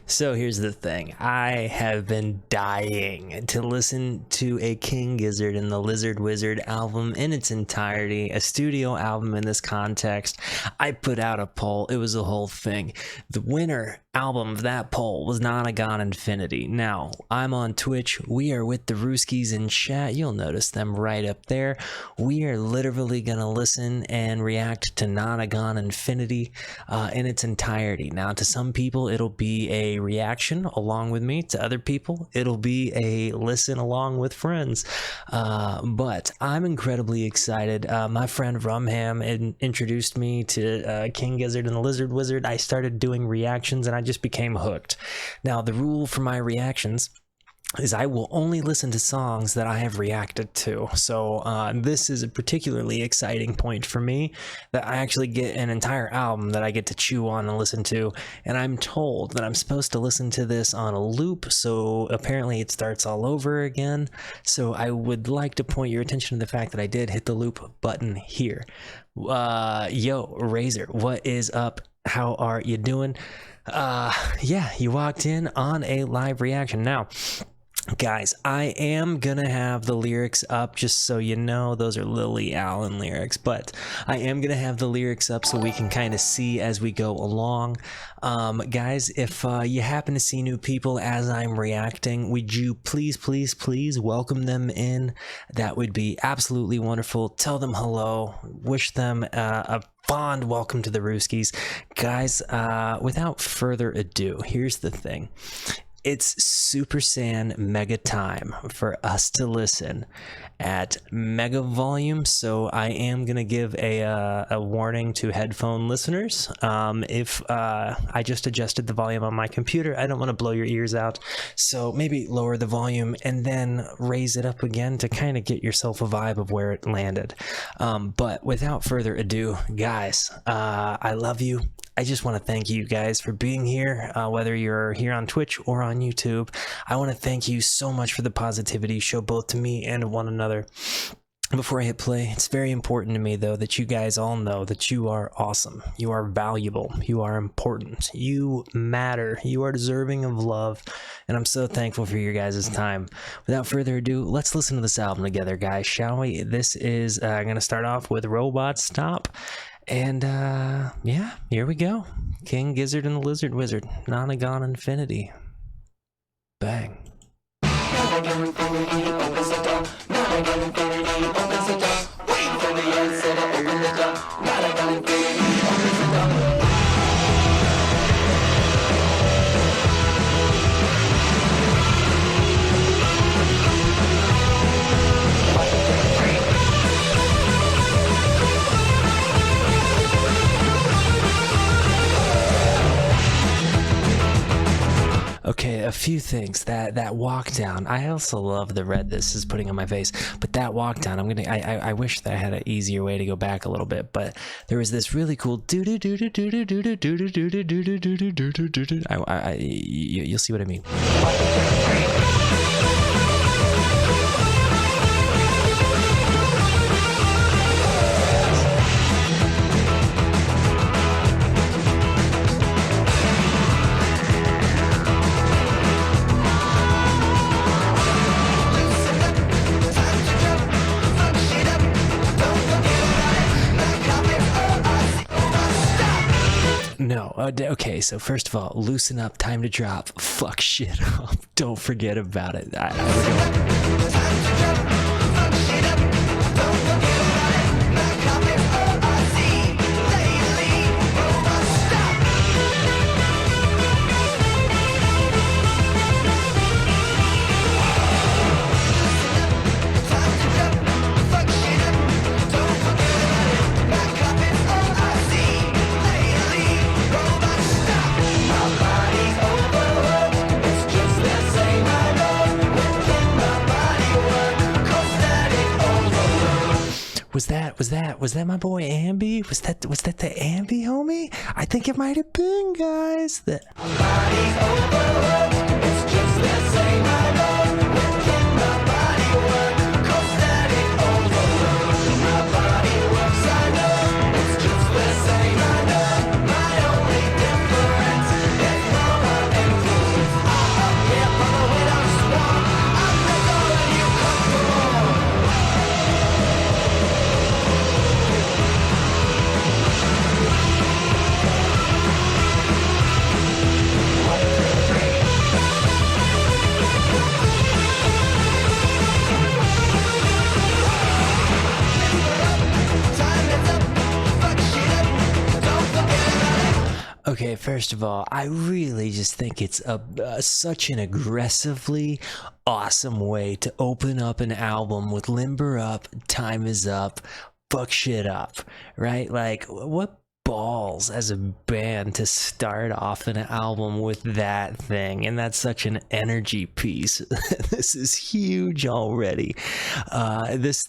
So here's the thing. I have been dying to listen to a King Gizzard and the Lizard Wizard album in its entirety, a studio album in this context. I put out a poll. It was a whole thing. The winner album of that poll was Nonagon Infinity. Now, I'm on Twitch. We are with the Rooskies in chat. You'll notice them right up there. We are literally going to listen and react to Nonagon Infinity in its entirety. Now, to some people, it'll be a reaction along with me. To other people, it'll be a listen along with friends. But I'm incredibly excited. My friend Rumham introduced me to King Gizzard and the Lizard Wizard. I started doing reactions and I just became hooked. Now, the rule for my reactions is I will only listen to songs that I have reacted to. So this is a particularly exciting point for me, that I actually get an entire album that I get to chew on and listen to, and I'm told that I'm supposed to listen to this on a loop, so apparently it starts all over again. So I would like to point your attention to the fact that I did hit the loop button here. Yo, Razor, what is up? How are you doing? Yeah, you walked in on a live reaction. Now, guys, I am gonna have the lyrics up, just so you know. Those are Lily Allen lyrics, but I am gonna have the lyrics up so we can kind of see as we go along. Guys, if you happen to see new people as I'm reacting, would you please welcome them in? That would be absolutely wonderful. Tell them hello, wish them a fond welcome to the Rooskies. Guys, without further ado, here's the thing. It's Super Saiyan Mega time for us to listen at mega volume, so I am gonna give a warning to headphone listeners. If I just adjusted the volume on my computer, I don't want to blow your ears out, so maybe lower the volume and then raise it up again to kind of get yourself a vibe of where it landed. But without further ado, guys, I love you. I just want to thank you guys for being here, whether you're here on Twitch or on YouTube. I want to thank you so much for the positivity you show both to me and to one another. Before I hit play, it's very important to me, though, that you guys all know that you are awesome. You are valuable. You are important. You matter. You are deserving of love. And I'm so thankful for your guys' time. Without further ado, let's listen to this album together, guys, shall we? This is going to start off with Robot Stop. And yeah, here we go. King Gizzard and the Lizard Wizard, Nonagon Infinity. Bang. Nonagon Infinity opens the door. Nonagon Infinity opens the door. Wait for the answer to open the door. Nonagon Infinity opens the door. Okay, a few things. That walk down. I also love the red this is putting on my face, but that walk down, I wish that I had an easier way to go back a little bit, but there was this really cool you'll see what I mean. No, okay, so first of all, loosen up, time to drop, fuck shit up, don't forget about it. Was that my boy Ambi? Was that the Ambi homie? I think it might have been, guys. First of all, I really just think it's such an aggressively awesome way to open up an album with Limber Up, Time Is Up, Fuck Shit Up, right? Like, what balls as a band to start off an album with that thing, and that's such an energy piece. This is huge already. This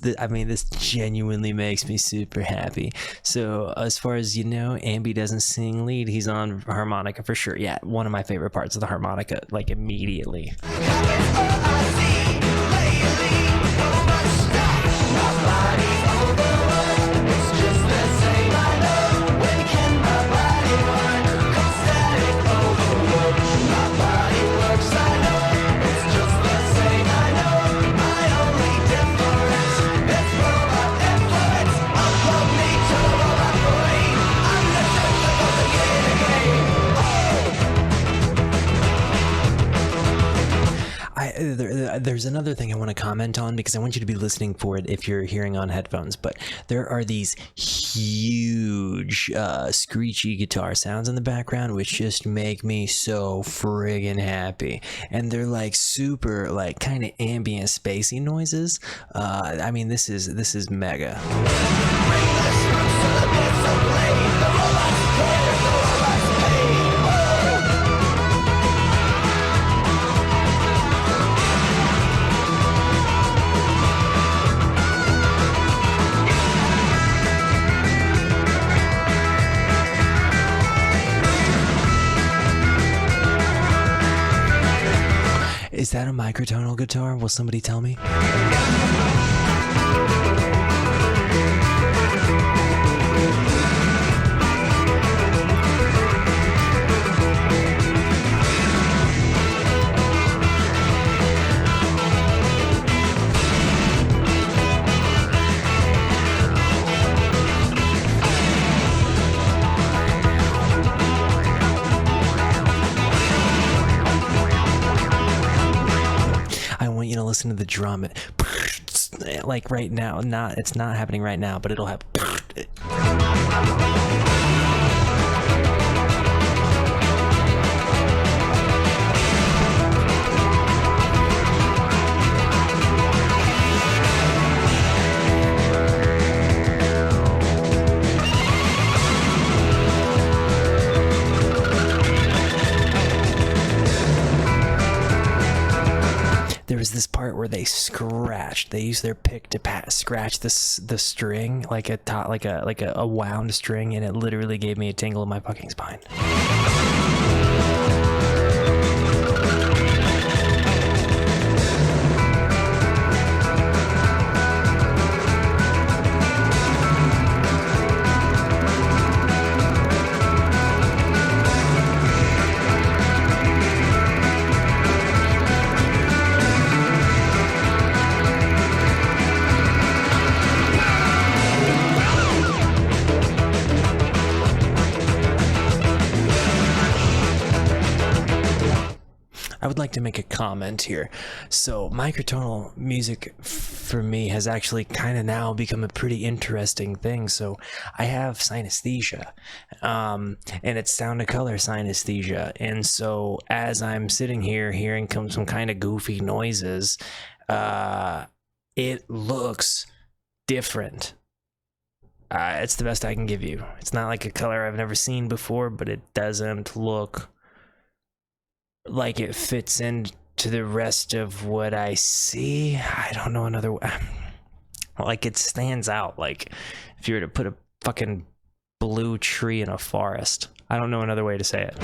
genuinely makes me super happy. So as far as you know, Ambi doesn't sing lead, he's on harmonica for sure. Yeah, one of my favorite parts of the harmonica, like immediately. There's another thing I want to comment on, because I want you to be listening for it if you're hearing on headphones, but there are these huge screechy guitar sounds in the background which just make me so friggin' happy, and they're like super, like, kind of ambient spacey noises. I mean, this is mega. Is that a microtonal guitar? Will somebody tell me? Listen to the drum, like right now. It's not happening right now, but it'll happen. There was this part where they used their pick to scratch the string, like a wound string, and it literally gave me a tingle in my fucking spine. I would like to make a comment here. So microtonal music for me has actually kind of now become a pretty interesting thing. So I have synesthesia, and it's sound to color synesthesia. And so as I'm sitting here hearing some kind of goofy noises, it looks different. It's the best I can give you. It's not like a color I've never seen before, but it doesn't look like it fits into the rest of what I see. I don't know another way. Like, it stands out. Like if you were to put a fucking blue tree in a forest. I don't know another way to say it.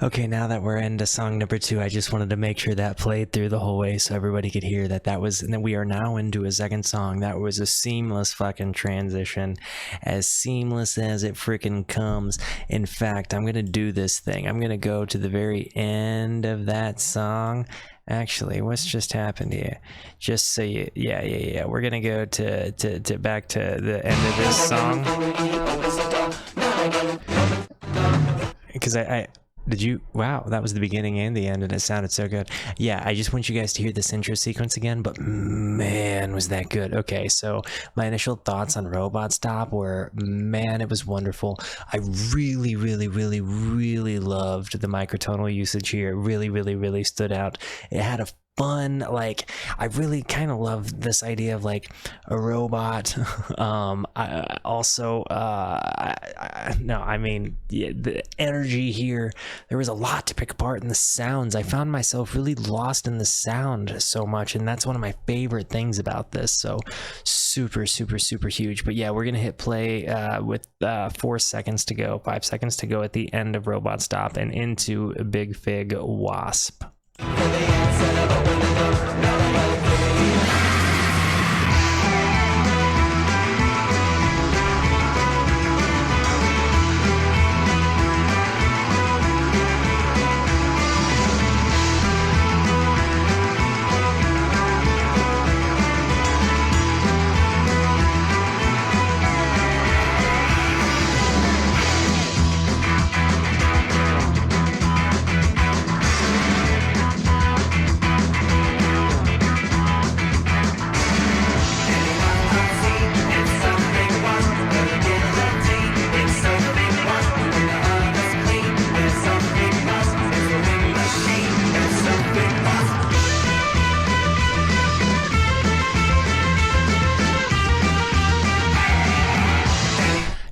Okay, now that we're into song number 2, I just wanted to make sure that played through the whole way so everybody could hear that was, and then we are now into a second song. That was a seamless fucking transition, as seamless as it freaking comes. In fact, I'm gonna do this thing. I'm gonna go to the very end of that song. Actually, what's just happened here? Just so you, yeah. We're gonna go to back to the end of this song. Because I did you, wow, that was the beginning and the end, and it sounded so good. Yeah, I just want you guys to hear this intro sequence again, but man, was that good. Okay, so my initial thoughts on Robot Stop were, man, it was wonderful. I really loved the microtonal usage here. It really stood out. It had a fun, like, I really kind of love this idea of like a robot. The energy here, there was a lot to pick apart in the sounds. I found myself really lost in the sound so much, and that's one of my favorite things about this. So super huge. But yeah, we're gonna hit play with 4 seconds to go, 5 seconds to go at the end of Robot Stop and into Big Fig Wasp.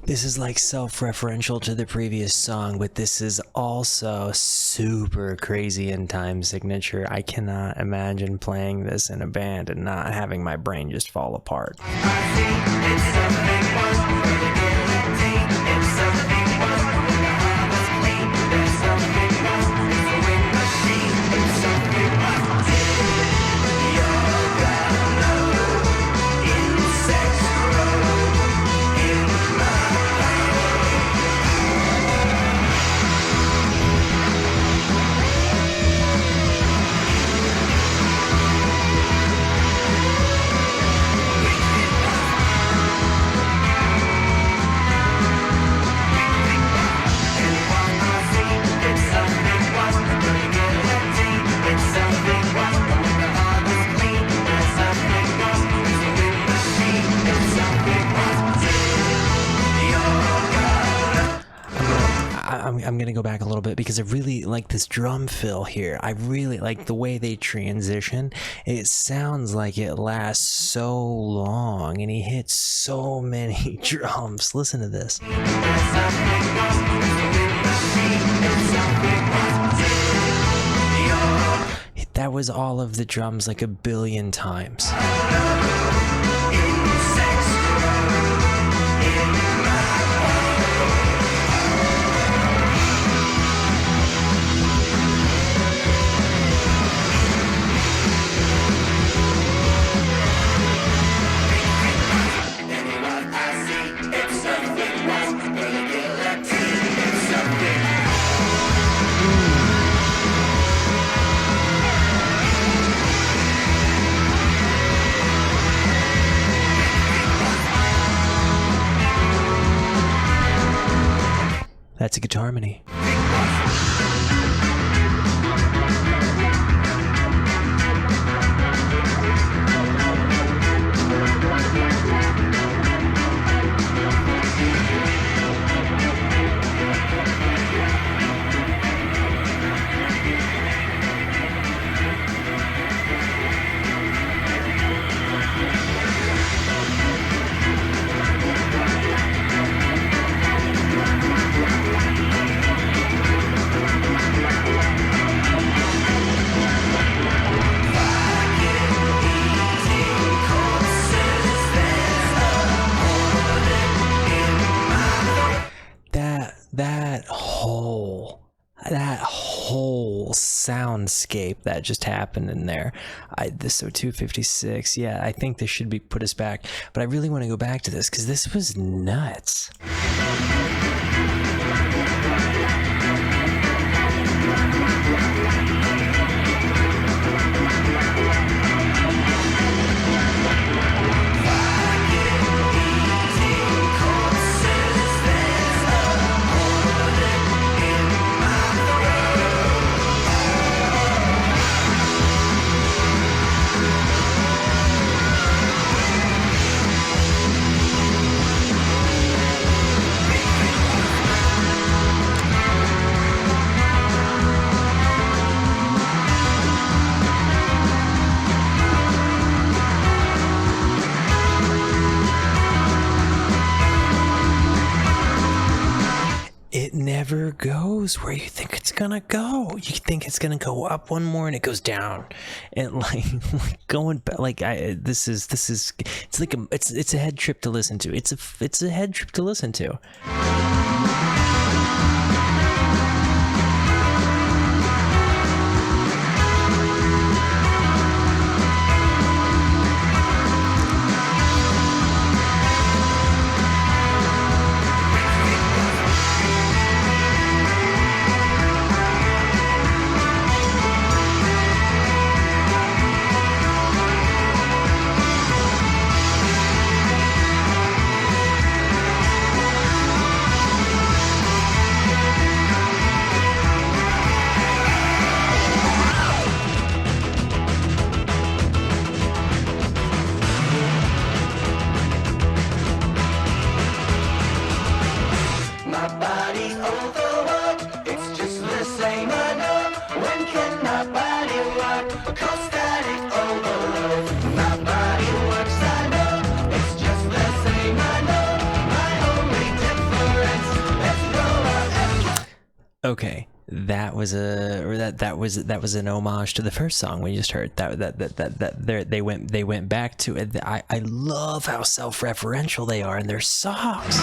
This is like self-referential to the previous song, but this is also super crazy in time signature. I cannot imagine playing this in a band and not having my brain just fall apart. I'm gonna go back a little bit because I really like this drum fill here. I really like the way they transition. It sounds like it lasts so long, and he hits so many drums. Listen to this. That was all of the drums like a billion times. That's a guitar harmony. soundscape that just happened in there. So 256, yeah, I think this should be put us back, but I really want to go back to this because this was nuts. It never goes where you think it's gonna go. You think it's gonna go up one more and it goes down, and like going back. Like this is it's like it's a head trip to listen to. It's a head trip to listen to. Okay, that was an homage to the first song we just heard. They went back to it. I love how self-referential they are in their songs.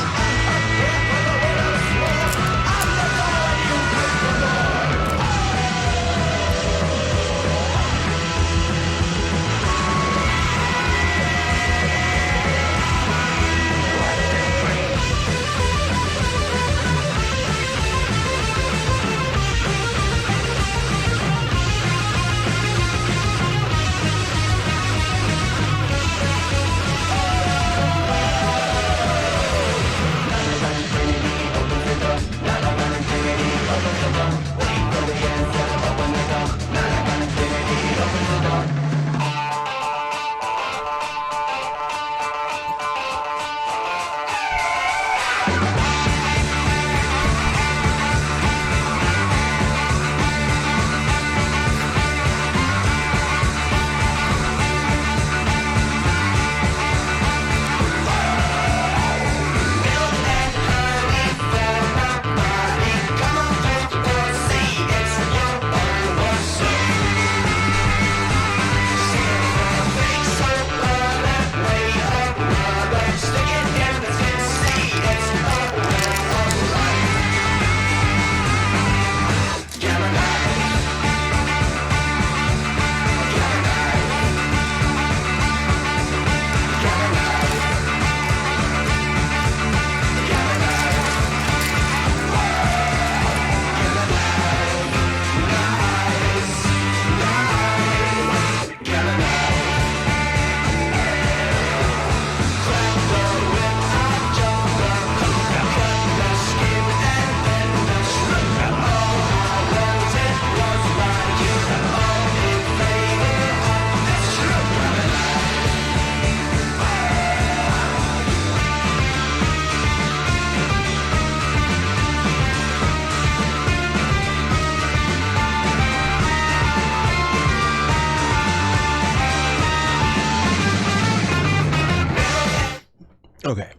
Okay,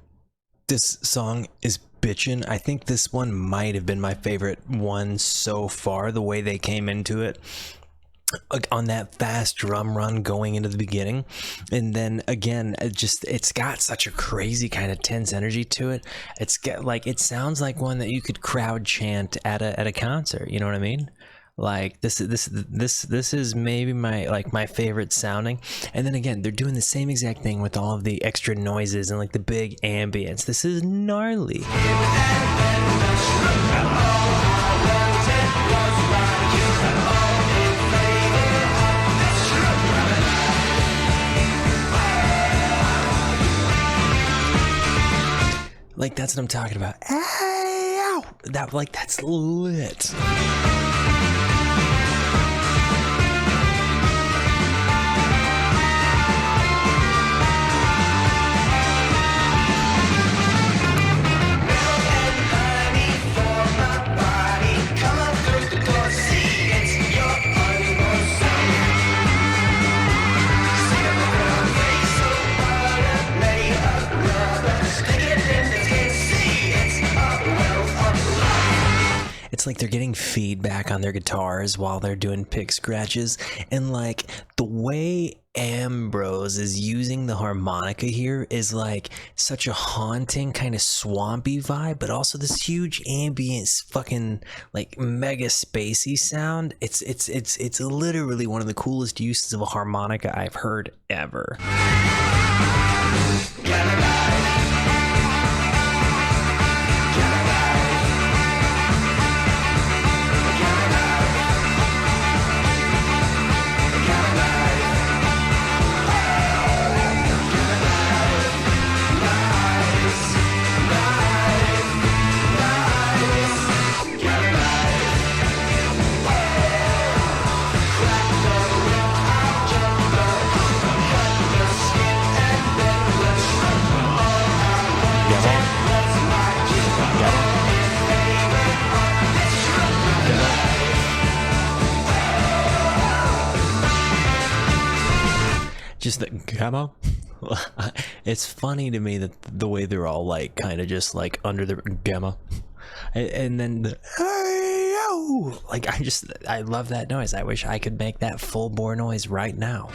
this song is bitchin'. I think this one might have been my favorite one so far, the way they came into it. On that fast drum run going into the beginning, and then again it's got such a crazy kind of tense energy to it. It's got like, it sounds like one that you could crowd chant at a concert, you know what I mean? Like this is maybe my favorite sounding. And then again, they're doing the same exact thing with all of the extra noises and like the big ambience. This is gnarly. Like, that's what I'm talking about. Ow! That's lit. It's like they're getting feedback on their guitars while they're doing pick scratches, and like the way Ambrose is using the harmonica here is like such a haunting kind of swampy vibe, but also this huge ambient fucking like mega spacey sound. It's literally one of the coolest uses of a harmonica I've heard ever. Just the gamma. It's funny to me that the way they're all like kind of just like under the gamma, and then the like I love that noise. I wish I could make that full bore noise right now.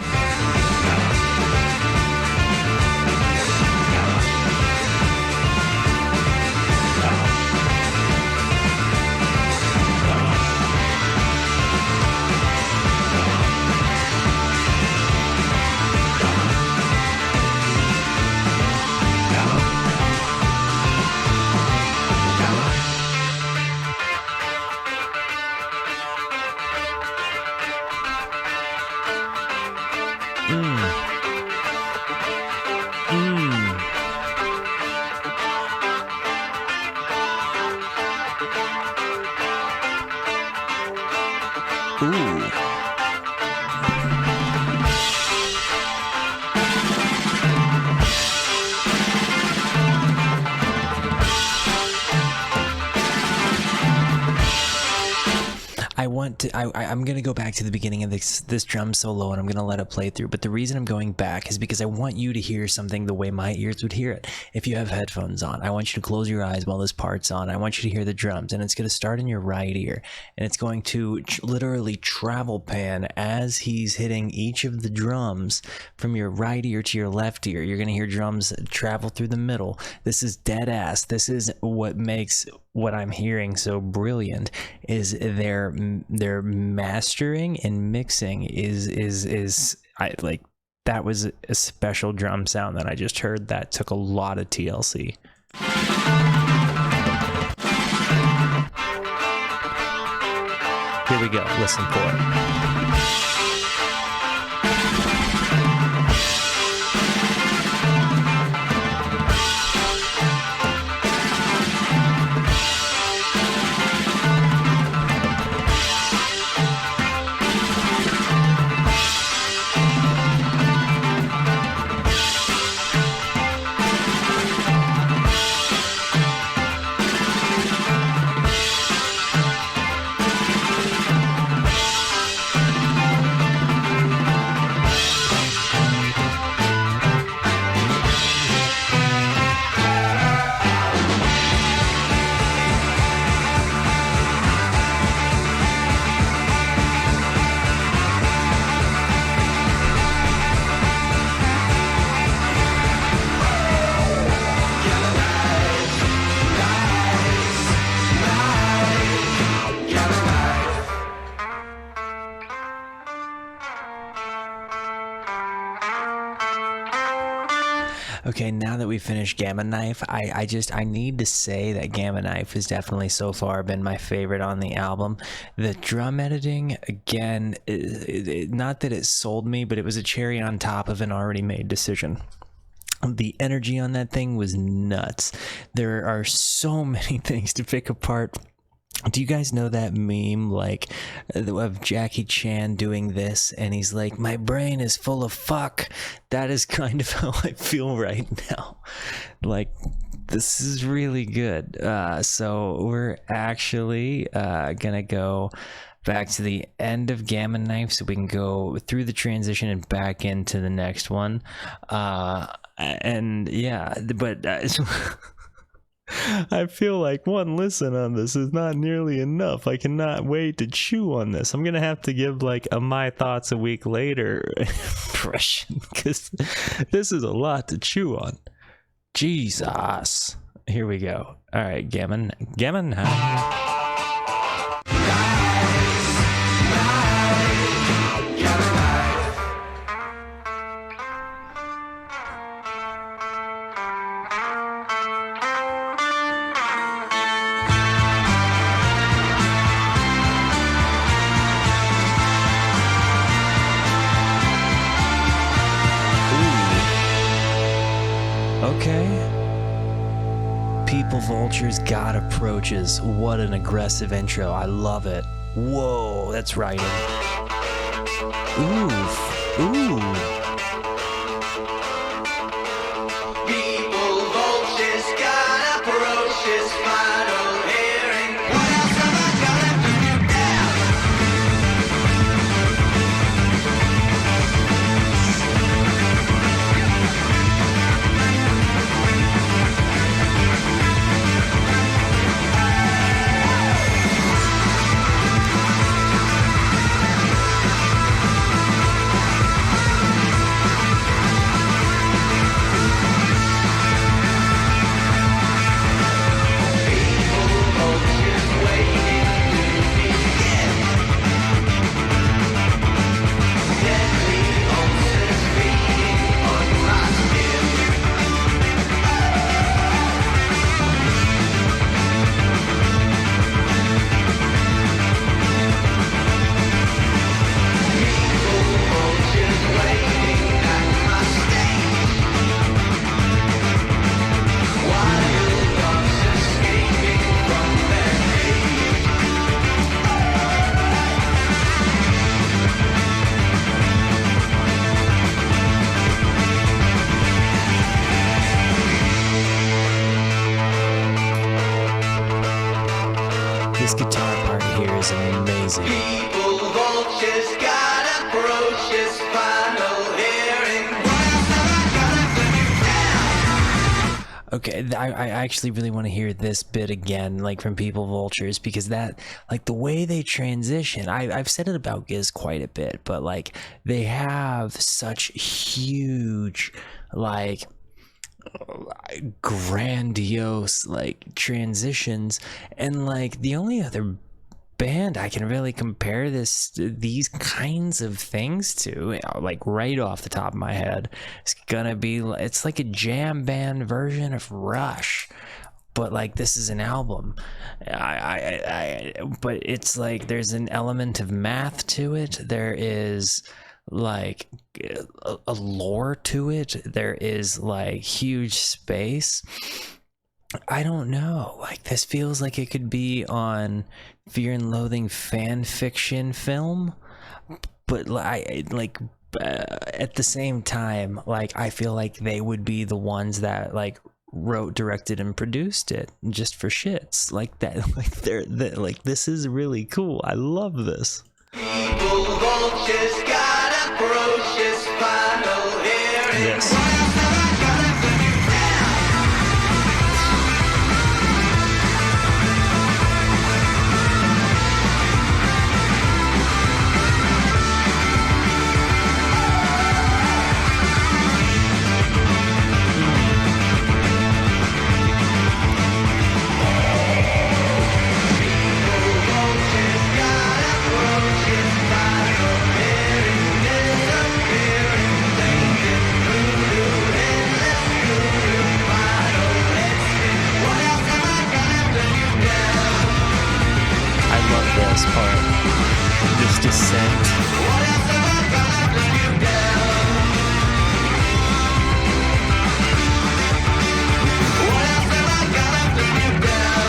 I'm gonna go back to the beginning of this drum solo, and I'm gonna let it play through. But the reason I'm going back is because I want you to hear something the way my ears would hear it. If you have headphones on, I want you to close your eyes while this part's on. I want you to hear the drums, and it's gonna start in your right ear, and it's going to literally travel pan as he's hitting each of the drums from your right ear to your left ear. You're gonna hear drums travel through the middle. This is dead ass. This is what makes what I'm hearing so brilliant. Is their mastering and mixing is I like that was a special drum sound that I just heard that took a lot of TLC. Here we go, listen for it. Okay, now that we finished Gamma Knife, I need to say that Gamma Knife has definitely so far been my favorite on the album. The drum editing, again, not that it sold me, but it was a cherry on top of an already made decision. The energy on that thing was nuts. There are so many things to pick apart. Do you guys know that meme, like, of Jackie Chan doing this, and he's like, my brain is full of fuck? That is kind of how I feel right now. Like, this is really good. So we're actually gonna go back to the end of Gamma Knife so we can go through the transition and back into the next one. And yeah, but I feel like one listen on this is not nearly enough. I cannot wait to chew on this. I'm gonna have to give like a my thoughts a week later impression, because this is a lot to chew on. Jesus. Here we go. All right, Gammon. Okay. People-Vultures got approaches. What an aggressive intro. I love it. Whoa, that's writing. Oof. Ooh. People-Vultures got approaches. Final hearing. What else am I gonna do now? This guitar part here is amazing. People-Vultures got approaches. Final hearing. What else am I gonna do now? Okay, I actually really want to hear this bit again, like from People-Vultures, because that, like, the way they transition, I've said it about Giz quite a bit, but like they have such huge, like, grandiose like transitions, and like the only other band I can really compare these kinds of things to, like right off the top of my head, is gonna be, it's like a jam band version of Rush, but like this is an album. But it's like there's an element of math to it. There is like a lore to it. There is like huge space. I don't know, like this feels like it could be on Fear and Loathing fan fiction film, but at the same time, like I feel like they would be the ones that like wrote, directed, and produced it just for shits, like that. Like they're like, this is really cool. I love this. People-Vultures got approaches. Final hearing. Yes. What else am I gonna do now? People-Vultures got approaches. Final hearing. Disappearing. Thinking voodoo. this part. This descent. What else have I got left to spew down? What else have I got left to spew down?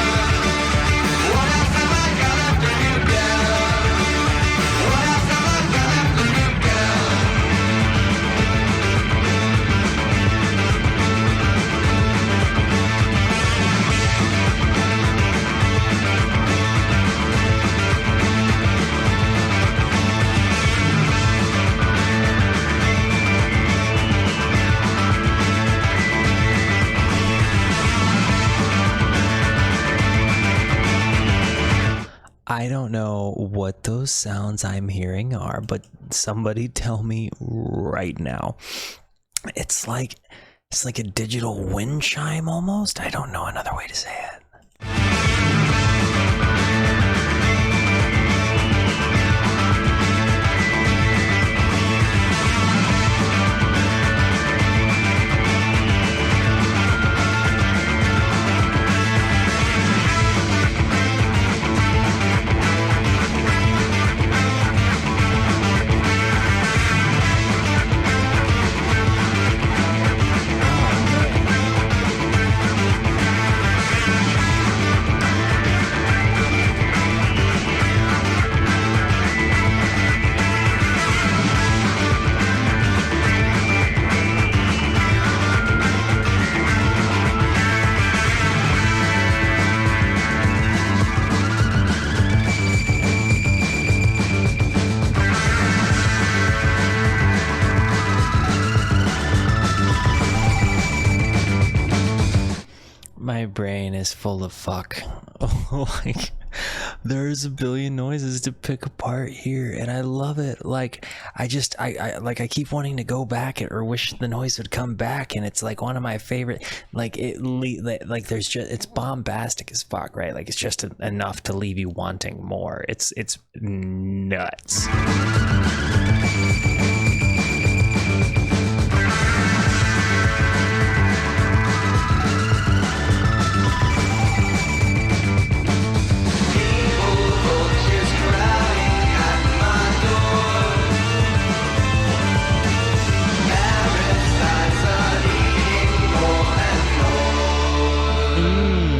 What else have I got left to spew down? What else have I got left to spew down? I don't know what those sounds I'm hearing are, but somebody tell me right now. It's like a digital wind chime almost. I don't know another way to say it. My brain is full of fuck. Like, there's a billion noises to pick apart here, and I love it. Like, I keep wanting to go back or wish the noise would come back, and it's like one of my favorite. Like there's just, it's bombastic as fuck, right? Like, it's just enough to leave you wanting more. It's nuts. People-Vultures crowding at my door. Parasites are eating more and more.